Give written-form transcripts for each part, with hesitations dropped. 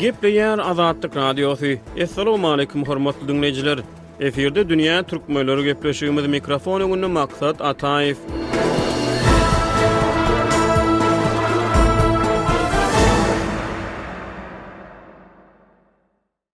Gepleýär Azatlyk Radiosu. Assalamu alaykum hormatly dinleyijiler. Eferde dünýä türkmenleri gepleşigimiz mikrofon öňünde maksat Ataýew.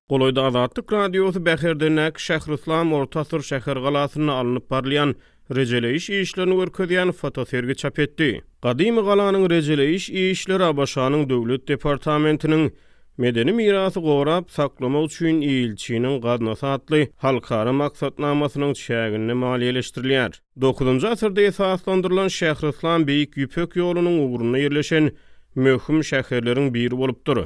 Goloýda Azatlyk Radiosu bäherdenek Şährislam Ortasyr şäher galasyna alınıp barlayan rejeleýiş işlerini görkezýän fotosergi çap etdi. Gadymy galanyň rejeleýiş işleri Abaşanyň döwlet departamentiniň Medeni mirasy gorap saklamak üçin ilçiniň gadnasy atly halkara maksatnamasynyň şägini maliýeleşdirilýär. 9-njy asyrda esaslandyrylan Şährislam beýik ýüpek ýolunyň ugruna ýerleşen möhüm şäherleriň biri bolupdyr.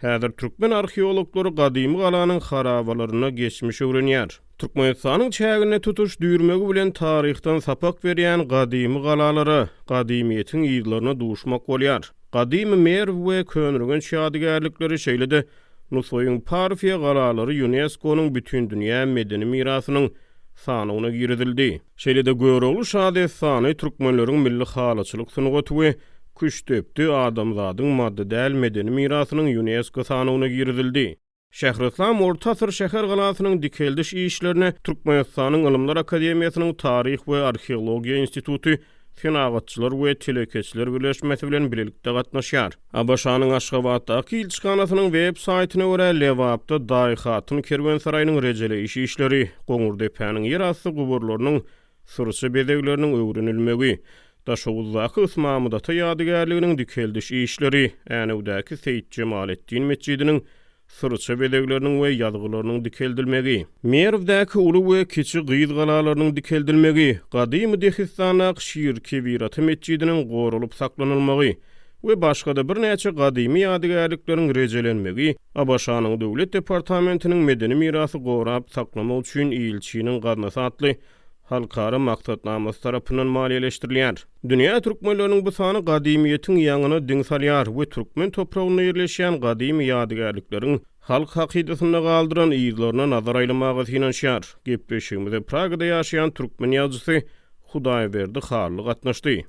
Häzir türkmen arheologlary gadymy galanyň harabalaryna geçmiş öwrenýär. Türkmenistanyň çägine tutuş düýrmegi bilen taryhdan sapak berýän gadymy galalary gadymyýetiň ýyllaryna duşmak bolýar. Gadymy mer we könürgen şadygärlikleri şeýlede Nusoýyň Parfiýa galalary UNESCO-nyň bütün dünýä medeni mirasynyň sanawyna girildi. Şeýlede görogly şady sany türkmenleriň milli halaçylyk sunugaty we küçtepdi adamzadyň maddi däl medeni mirasynyň UNESCO sanawyna girildi. Şährislam Ortasyr şäher galasynyň dikeldiş işlerine Türkmenistanyň Ilymlar Akademiýasynyň Taryh we Arheologiýa instituty Fenagatçylar we telekeçiler birleşmesi bilen birlikde gatnaşýar. Abaşanyň Aşgabatdaky ilçikanasynyň web saýtyna görä Lewapda Daýhatyn kerwensaraýynyň rejeleýiş işleri, Goňurdepäniň ýerasty guburlarynyň syrçy bedegleriniň öwrenilmegi, Daşowuzdaky Usmamydaty ýadygärliginiň dikeldiş işleri, Änewdäki Seyit Jemaletdin mescidiniň sırça bedegleriniň we ýazgylarynyň dikeldilmegi, Merwdäki uly we kiçi gyýyz galalarynyň dikeldilmegi, gadymy Dehistanyň Şir Kebiraty mescidiniň gorulyp saklanylmagy we başga-da bir näçe gadymy ýadygärlikleriň rejelenmegi Abaşanyň döwlet departamentiniň medeni mirasy gorap saklamak üçin ilçiniň gadnasy atly halkara maksatnamasy tarapyndan maliýeleşdirilýär. Dünýä türkmenleriniň bu sany gadymyýetiň ýaňyna diň salýar we türkmen topragyna ýerleşýän gadymy ýadygärlikleriň halk hakydatyna galdyran ýyllaryna nazar aýlamagy synanşýar. Gepleşigimizde Pragada ýaşaýan türkmen ýazgysy Hudaýberdi Harly gatnaşdy.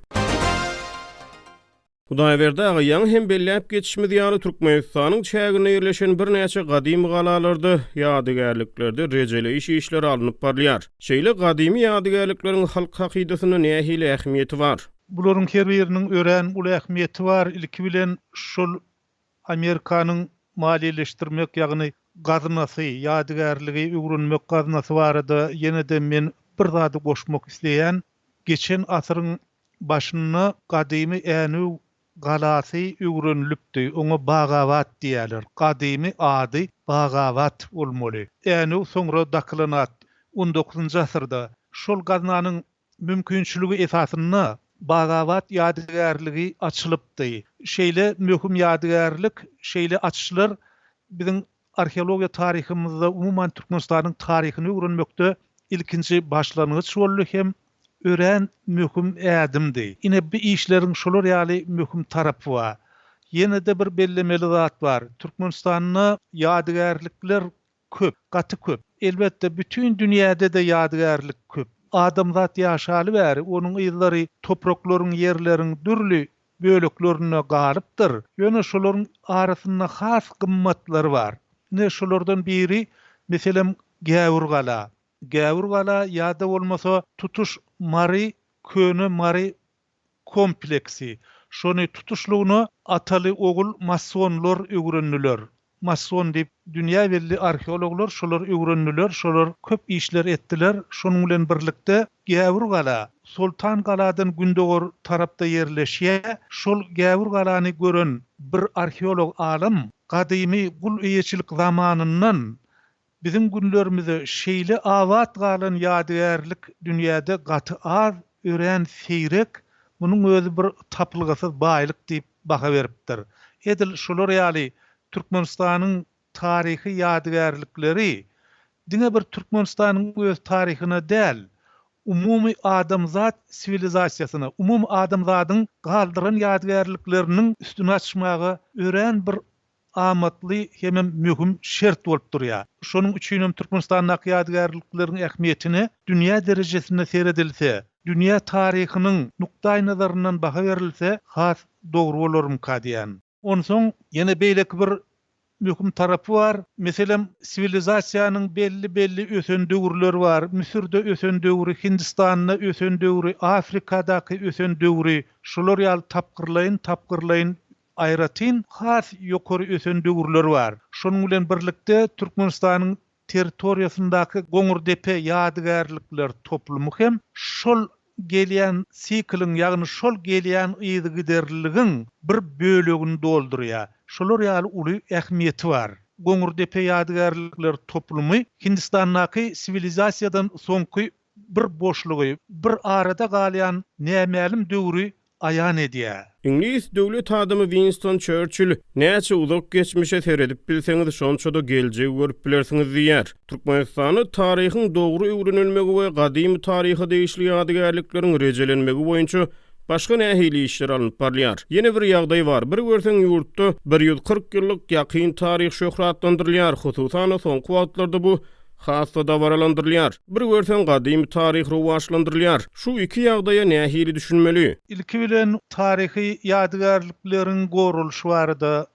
Hudaýberde agyň hem belläp geçişmi diýary Türkmenistanyň çägine ýerleşen bir näçe gadymy galalarda ýadygärliklerde rejeleýiş işleri alınıp barlýar. Şeýle gadymy ýadygärlikleriň halk hakydatyna nähili ähmiýeti bar? Bularyň her biriniň ören uly ähmiýeti bar. Ilki bilen şol Amerikanyň maliýeleşdirmek ýagny gadnasy, ýadygärligi öwrenmek gadnasy barada ýene-de men bir zady goşmak isleýän geçen asyryň başyna gadymy Änüw galasy öwrenilipdi. Oňa Bagawat diýerler. Gadymy ady Bagawat bolmaly. Änüw soňra daklanat 19-njy asyrda şol gadnanyň mümkinçiligi esasyna Bagawat ýadygärligi açylypdy. Şeýle möhüm ýadygärlik, şeýle açyşlar biziň arheologiýa taryhymyzda umuman Türkmenistanyň taryhyny öwrenmekde ilkinji başlanyç boldy hem ören möhüm ädimdi. Ine bu işleriň şolar ýaly möhüm tarapy bar. Ýene-de bir bellemeli zat bar. Türkmenistanyň ýadygärlikler köp, gaty köp. Elbetde bütün dünýäde-de ýadygärlik köp. Adamzat ýaşaly bäri, onuň ýyllary topraklaryň, ýerleriň dürli böleklerine galypdyr. Ýöne şolaryň arasynda has gymmatlary bar. Ne şolardan biri meselem Gäwür gala. Gäwür gala ýa-da bolmasa tutuş mary, köne mary kompleksi. Şonu tutuşlugyny ataly ogul masonlar öwrendiler. Mason diýip dünýä belli arheologlar şolar öwrendiler, şolar köp işler etdiler. Şonuň bilen birlikde Gäwür gala Sultan galadan gündogor tarapda ýerleşýär. Şol Gäwür galany gören bir arheolog alim gadymy gul eýeçilik zamanyndan bizim günlerimizde şeýle awat galan ýadygärlik dünýäde gaty az, ören seýrek, munyň özü bir tapylgysyz baýlyk diýip baha beripdir. Edil şolar ýaly Türkmenistanyň taryhy ýadygärlikleri diňe bir Türkmenistanyň öz taryhyna däl, umumy adamzat sivilizasiýasyna, umumy adamzadyň galdyran ýadygärlikleriniň üstüne açmagy ören bir amatly hem möhüm şert bolup durýar. Şonuň üçin Türkmenistanyň ýadygärlikleriniň ähmiýetini dünýä derejesinde seredilse, dünýä taryhynyň nukdaý nazaryndan baha berilse, has dogry bolarym kadýan. Onsoň ýene beýleki bir mühüm tarapy bar. Meselem sivilizasiýanyň belli ösen döwürleri bar. Müsürde ösen döwri, Hindistanda ösen döwri, Afrikadaky ösen döwri. Şolar ýaly tapgyrlaýyn aýratyn has ýokary ösen döwürleri bar. Şonuň bilen birlikde Türkmenistanyň territoriýasyndaky Goňurdepe ýadygärlikler toplumy hem şol gelýän sikliň, ýagny şol gelýän ýygy giderligiň bir bölegini doldurýar. Şolar ýaly uly ähmiýeti bar. Goňurdepe ýadygärlikler toplumy Hindistandaky sivilizasiýadan soňky bir boşlugy, bir arada galýan nämälim döwri aýan edýär. İngiliz döwlet adamy Winston Churchill näçe uzak geçmişe seredip bilseňiz şonçada geljegi görüp bilersiňiz diýär. Türkmenistany taryhyň dogry öwrenilmegi we gadymy taryhy değişli ýadygärlikleriň rejelenmegi boýunça başga nähili işler alınıp barlyar. Ýene bir ýagdaý bar. Bir görseň ýurtda 140 ýyllyk ýakyn taryh şöhratlandyrylýar. Hususan soňky wagtlarda bu hasda davaralandyrylýar. Bir görseň gadymy taryh rowaşlandyrylýar. Şu iki ýagdaýa nähili düşünmeli? İlki bilen taryhy ýadygärlikleriň gorulşy barada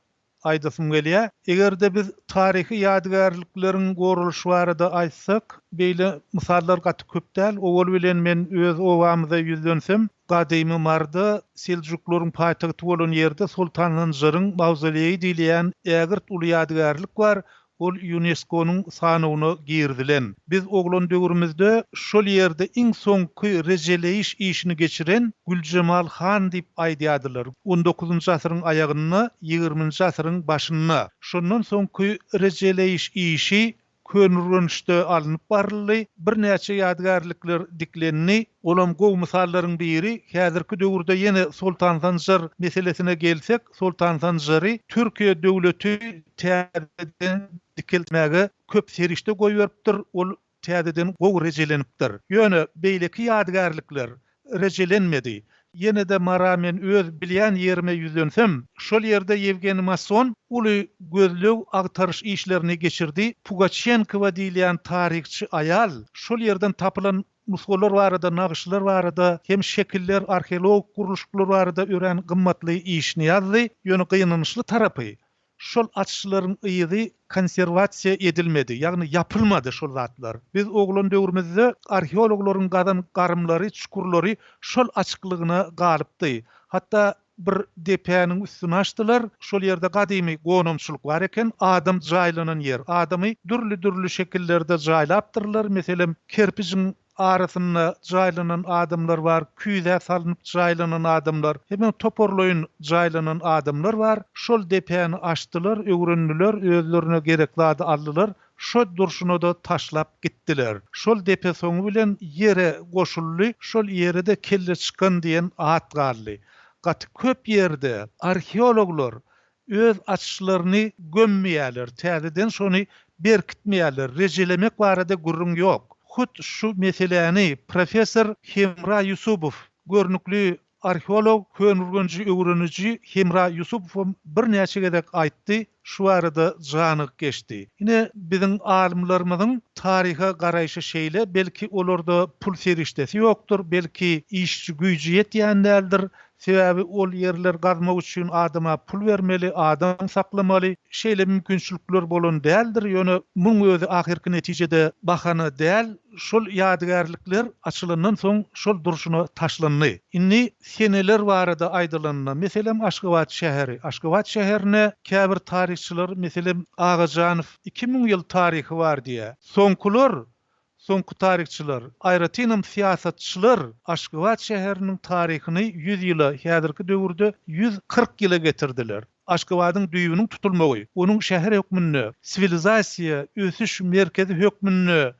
aýdasym gelýär. Egerde biz taryhy ýadygärlikleriň gorulşy barada aýtsak, beýle misallar gaty köp däl. Owul bilen men öz owamyza ýüzdensem, gadymy marda Seljuklaryň paýtagty bolan ýerde Sultan Zırın mawzoleyi diýilýän ägirt uly ýadygärlik bar. Ol UNESCO'nun sanawyna girdilen. Biz oglan döwrümizde şol ýerde iň soňky rejeleýiş işini geçiren Gülcemal Han diýip aýdýardylar. 19-njy asyryň aýagyna, 20-njy asyryň başyna. Şondan soňky rejeleýiş işi könürgenişde alınıp barly. Bir näçe ýadygärlikler diklenni. Olam gow misallaryň biri häzirki döwürde ýene Sultan Zanjar meselesine gelsek, Sultan Zanjary Türkiýe döwleti täzeden dikiltmäge köp serişde goý beripdir. Ol täzeden gow rejelenipdir. Ýöne beýleki ýadygärlikler rejelenmedi. Ýene de maramen öz bilýän ýerime ýüzdensem, şol ýerde Yevgeni Mason uly gözlöw agtaryş işlerini geçirdi. Pugaçenko diýilýän taryhçy aýal şol ýerden tapylan nusgalar barada, nagşylar barada, hem şekiller, arheolog gurulşyklar barada ören gymmatly işini ýazdy. Ýöne gynanyşly tarapy. Şol açyşlaryň ýygy konserwasiýa edilmedi, ýagny yapylmady şol zatlar. Biz oglan döwrümizde arheologlaryň garymlary, çukurlary şol açyklygyna galypdy. Hatda bir depäniň üstüne açdylar. Şol ýerde gadymy gonomçylyk bar eken, adam jaýlanan ýer. Adamy dürli şekillerde jaýlapdyrlar. Meselem kerpijiň arasyna jaýlanan adamlar bar, küýde salynıp jaýlanan adamlar, hem toporloýun jaýlanan adamlar bar. Şol depäni açdylar, öwrendiler, özlerine gerekli ady aldylar. Şol durşuny da taşlap gitdiler. Şol depe soňu bilen ýere goşuldy, şol ýere de kelle çykan diýen at galdy. Gaty köp ýerde arheologlar öz açyşlaryny gömmeýärler, täzeden şonu berkitmeýärler, rejelemek barada gurrun ýok. Hut şu meseleni Profesör Hemra Yusupov, görnükli arheolog, könürgenci öwreniji Hemra Yusupov bir näçe gedek aýtdy, şu arada janyk geçdi. Ine biziň alimlarymyzyň taryha garaýşy şeýle, belki olarda pul serişdesi ýokdur, belki işçi güýji ýetýänlerdir. Sebäbi ol ýerler gazmak üçin adama pul bermeli, adam saklamaly. Şeýle mümkinçilikler bolan däldir. Ýöne muň özü ahirki netijede bahana däl. Şol ýadygärlikler açylandan soň şol durşuna taşlandy. Inni seneler barada aýdylanyna, meselem Aşgabat şäheri. Aşgabat şäherine käbir taryhçylar, meselem Agajanow 2000 ýyl taryhy bar diýär. Soňky taryhçylar, aýratynam siýasatçylar Aşgabat şäheriniň taryhyny 100 ýyla, häzirki döwürde 140 ýyla getirdiler. Aşgabatyň düýbüniň tutulmagy, onuň şäher hökmüni, sivilizasiýa, ösüş merkezi hökmüni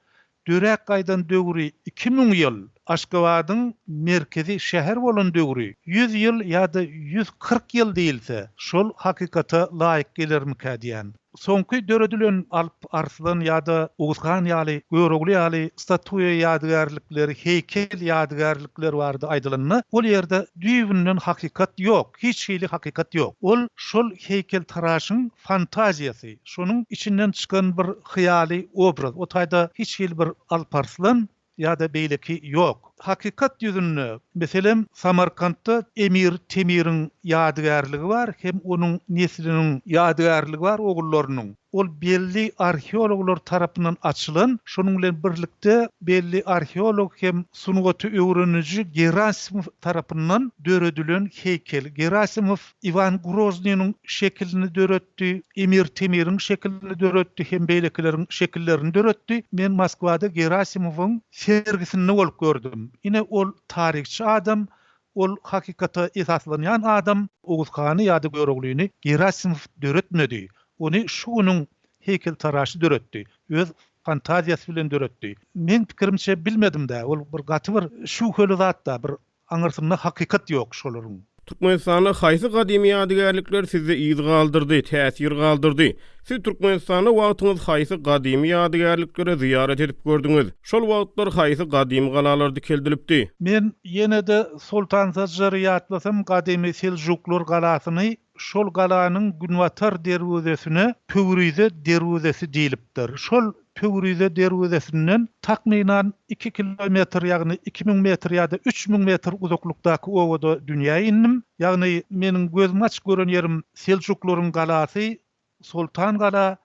dörek aýdan döwri 2000 ýyl Aşgabatyň merkezi şäher bolan döwri 100 ýyl ýa-da 140 ýyl diýilse, şol hakykata laýyk gelermika diýen. Soňky döredilen Alp Arslan ýa-da Ugusgan ýaly, Görogly ýaly statuya ýadygärlikleri, heykel ýadygärlikleri bardy aýdylanyna. Ol ýerde düýbünden hakykat ýok, hiç şeýle hakykat ýok. Ol şol heykel taraşyň fantaziýasy, şonuň içinden çykan bir hyýaly obraz. O taýda hiç şeýle bir Alp Arslan ýa-da beýleki ýok. hakikat yüzünde meselem Samarkandda Emir Temir'in ýadygärligi bar, hem onun neslinin ýadygärligi bar, ogullarynyň. Ol belli arheologlar tarapyndan açylan, şonuň bilen birlikde belli arheolog hem sunugaty öwreniji Gerasimov tarapyndan döredilen heykel. Gerasimov Ivan Groznyň şekilini döretdi, Emir Temir'in şekilini döretdi, hem beýlekilerin şekillerini döretdi. Men Moskwada Gerasimowyň sergisini bolup gördüm. Ine ol tarihçi adam, ol hakikata esaslanýan adam, Oguzhany ýadygörlüğini Gerasimov döretmedi. Onu şunun heykel taraşı döretdi. Öz fantaziyası bilen döretdi. Men pikirimçe bilmedim de, ol bir gaty bir şu höle zatda bir aňyrsymda hakikat ýok şolaryň. Türkmenistana haýsy gadymy ýadygärlikler sizde iz galdyrdy, täsir galdyrdy? Siz Türkmenistana wagtyňyz haýsy gadymy ýadygärliklere ziyaret edip gördüňiz? Şol wagtlar haýsy gadymy galalardy keldilipdi? Men ýene-de Sultan Zajjary ýatlasam gadymy Seljuklar galasyny, şol galanyň Günwatar derwezesine Pöwrize derwezesi diýilipdir. Şol Pöwrize derwezesinden takminan 2 kilometr, ýagny 2000 metr ýa-da 3000 metr uzaklykdaky owada dünýäge indim. Ýagny meniň gözüm aç gören ýerim Seljuklaryň galasy, Sultan gala,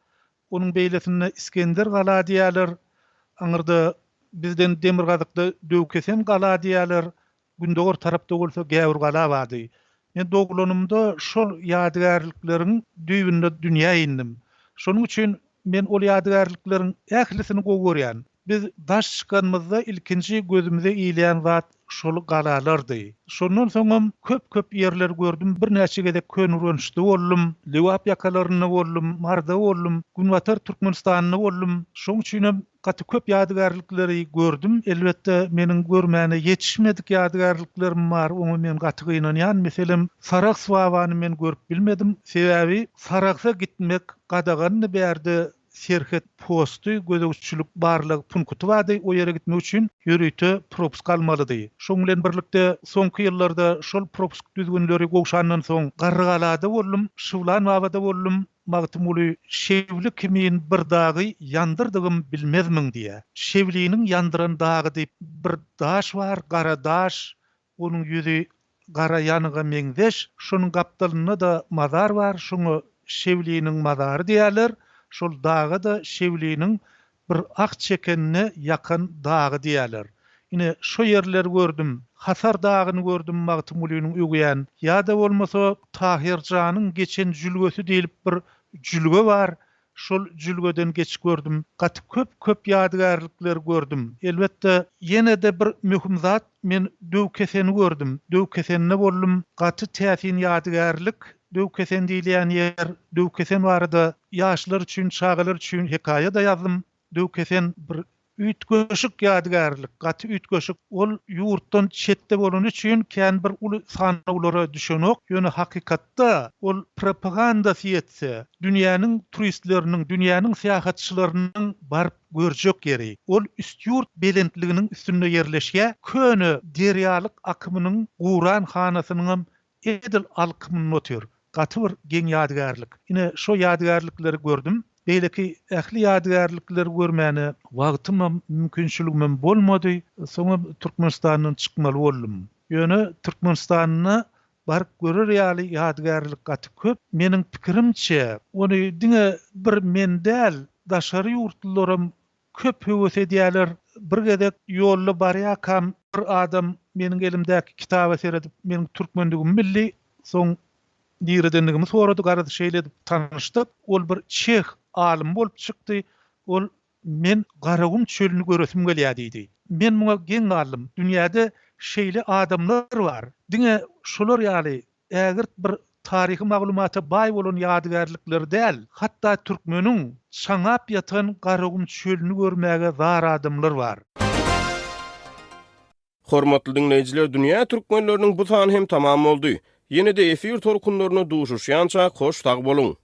onuň beýlesine İskender gala diýerler. Aňyrda bizden Demirgazykda Döwkesen gala diýerler. Gündogor tarapda bolsa Gäwur gala bardy. Men doglanymda şol ýadygärlikleriň düýbünde dünýäge indim. Şonuň üçin men ol ýadygärlikleriň ählisini gowurýan. Biz daş çykanmyzda ilkinji gözümize iýleýän zat şol galalardy. Şondan soňam köp ýerler gördüm. Bir näçe gezek könürönüşde boldum, Lewap ýakalaryny boldum, Marda boldum, Günwatar Türkmenistanyny boldum. Şoň üçin gaty köp ýadygärlikleri gördüm. Elbetde meniň görmäne ýetişmedik ýadygärliklerim bar. Onu men gaty gynanýan. Meselem Sarak swabany men görüp bilmedim. Sebäbi Saraksa gitmek gadagany berdi. Serhet postu gözegçilik barlyk punkty bardy. O ýere gitmek üçin ýürüýte propsk almalydy. Şoň bilen birlikde soňky ýyllarda şol propsk düzgünleri gowşandan soň Garrygalada boldum, Şywlan wabada boldum. Magtumuly şewli kimin bir dagy ýandyrdygym bilmezmiň diýe. Şewliniň ýandyran dagy diýip bir daş bar, gara daş, onuň ýüzi gara ýanyga meňdeş, şonuň gapdalyna da mazar bar, şoňa şewliniň mazary diýerler. Şol dagy da şewliniň bir ak çekenine yakın dağı diýerler. Ine şo yerler gördüm. Hasar dağını gördüm Magtumulynyň öýgen. Ýa-da bolmasa Tahirjanyň geçen jülgesi diýilip bir jülge bar. Şol jülgeden geç gördüm. Gaty köp ýadygärlikler gördüm. Elbetde ýene-de bir möhüm zat, men Döwkeseni gördüm. Döwkesenine boldum. Gaty täsin ýadygärlik. Döwkesen diýilýän ýer, Döwkesen barada ýaşlar üçin, çagalar üçin hekaýe da ýazdym. Döwkesen bir üýtgeşik ýadygärlik, gaty üýtgeşik. Ol ýurtdan çetde bolan üçin kän bir uly sanawlara düşenok. Ýöne hakykatda ol propaganda siýetse, dünýäniň turistleriniň, dünýäniň seýahatçylarynyň barıp görjek ýeri. Ol üst ýurt belentliginiň üstünde ýerleşýär. Köne derýalyk akymynyň Guran hanasynyň edil alkymyny ötür. Gaty bir geň ýadygärlik. Ine şo ýadygärlikleri gördüm. Beýleki ähli ýadygärlikleri görmäne wagtym mümkinçiligim bolmady. Soňra Türkmenistanyň çykmaly boldum. Ýöne Türkmenistanyny baryp görer ýaly ýadygärlik gaty köp. Meniň pikirimçe, ony diňe bir men däl, daşary ýurtlarym köp höwes edýärler. Bir gezek ýolly barýakam bir adam meniň elimdäki kitaba seredip meniň türkmenligimi bildi. Soň diýredenligimi sorady, garady şeýle tanyşdyk. Ol bir çeх alim bolup çykdy. Ol men Garagum çölüni göresim gelýär diýdi. Men muňa geň alim. Dünýäde şeýle adamlar bar. Diňe şolar ýaly ägir bir tarihi maglumata baý bolan ýadygärlikler däl, hatda türkmeniň çaňap ýatan Garagum çölüni görmäge zar adamlar bar. Hormatly dinleýijiler, dünýä türkmenleriniň bu sany hem tamam boldy. Ýene-de efir tolkunlaryna duşuşýança hoş tag boluň.